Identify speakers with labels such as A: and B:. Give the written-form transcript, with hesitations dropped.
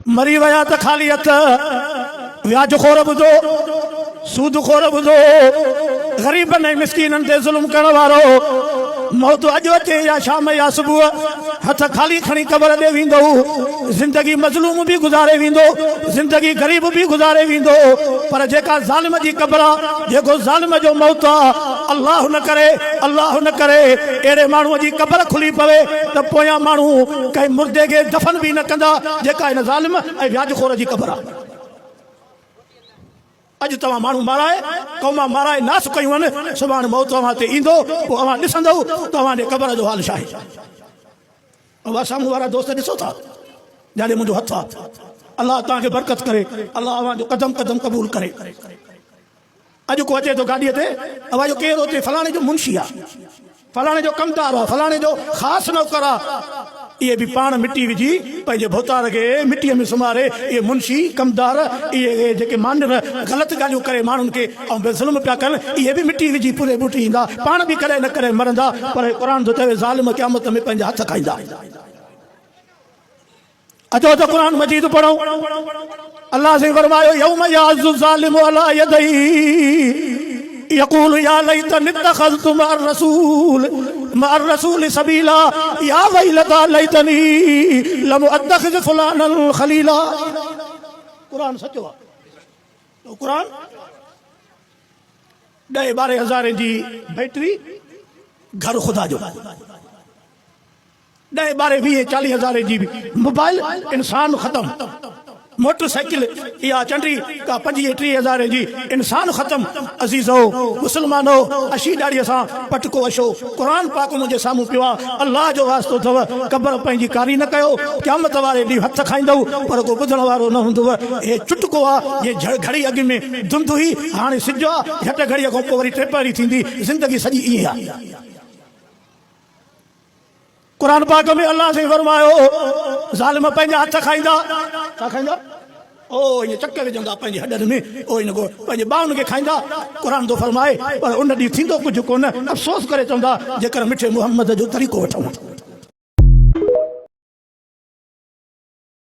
A: मरी वया त खाली हथ व्याज खोर ॿुधो सूद खोर ॿुधो ग़रीबनि ऐं मिसकीननि ते ज़ुल्म करण वारो मौत अॼु अचे या शाम या सुबुह हथ खाली खणी क़बर ॾे वेंदो ज़िंदगी मज़लूम बि गुज़ारे वेंदो ज़िंदगी ग़रीब बि गुज़ारे वेंदो पर जेका ज़ालिम जी क़बर आहे जेको ज़ालिम जो मौत आहे अल्लाह न करे अहिड़े माण्हूअ जी क़बर खुली पवे त पोयां माण्हू कंहिं मुर्दे खे दफ़न बि न कंदा जेका हिन ज़ालिम ऐं व्याजखोर जी क़बर आहे अॼु तव्हां माण्हू माराए क़ौमां माराए नास कयूं आहिनि सुभाणे मौत तव्हां ते ईंदो पोइ अव्हां ॾिसंदव तव्हांजे क़बर जो हाल छा आहे अव्हां साम्हूं वारा दोस्त ॾिसो था जाॾे मुंहिंजो हथु आहे अलाह तव्हांखे बरकत करे अलाह अव्हांजो क़दम क़दम क़बूल करे अॼु को अचे थो गाॾीअ ते अव्हां जो केरु हुते फलाणे जो मुंशी आहे फलाणे जो कमदार आहे फलाणे जो ख़ासि नौकर आहे इहे बि पाण मिटी विझी पंहिंजे भोतार खे मिटीअ में सुम्हारे इहे मुंशी कमदार इहे जेके मांडर ग़लति ॻाल्हियूं करे माण्हुनि खे ऐं बेज़ुल्म पिया कनि इहे बि मिटी विझी पूरे बूटी ईंदा पाण बि करे न करे मरंदा पर क़ुर थो चवे ज़ालिम क़यामत में पंहिंजा हथ खाईंदा अचो त क़ुर मजीद पढ़ो अल्लाह से फरमायो यौम याज़ु ज़ालिमु अला यदैहि यक़ूलु या लैतनी इत्तख़ज़तु मअर रसूल सबीला या वैलता लैतनी लम अत्तख़िज़ फुलानन खलीला कुरान सचो आहे कुरान 10-12 हज़ार जी बैटरी घर खुदा जो 10-12-20-40 हज़ार जी मोबाइल इंसान ख़त्म मोटरसाइकिल या चंडी का 25-30 हज़ार जी इंसान ख़त्म अज़ीज़ो मुसलमानो अशी ॾाड़ीअ सां पटको अशो क़ुर पाक मुंहिंजे साम्हूं पियो आहे अल्लाह जो वास्तो अथव क़बर पंहिंजी कारी न कयो क़यामत वारे ॾींहुं हथ खाईंदव पर को ॿुधण वारो न हूंदव हे चुटको आहे जे घड़ी अॻु में धुंध हुई हाणे सिज आहे झटि घड़ीअ खां पोइ वरी टेपरी थींदी ज़िंदगी सॼी ईअं आहे क़ुर पाक में अल्लाह से फरमायो ज़ालिम पंहिंजा हथ खाईंदा छा खाईंदा ओ ईअं चक विझंदा पंहिंजे हॾनि में ओ इन को पंहिंजे ॿाहुनि खे खाईंदा क़ुर थो फरमाए पर उन ॾींहुं थींदो कुझु कोन अफ़सोस करे चवंदा जेकर मिठे मुहम्मद जो तरीक़ो वठूं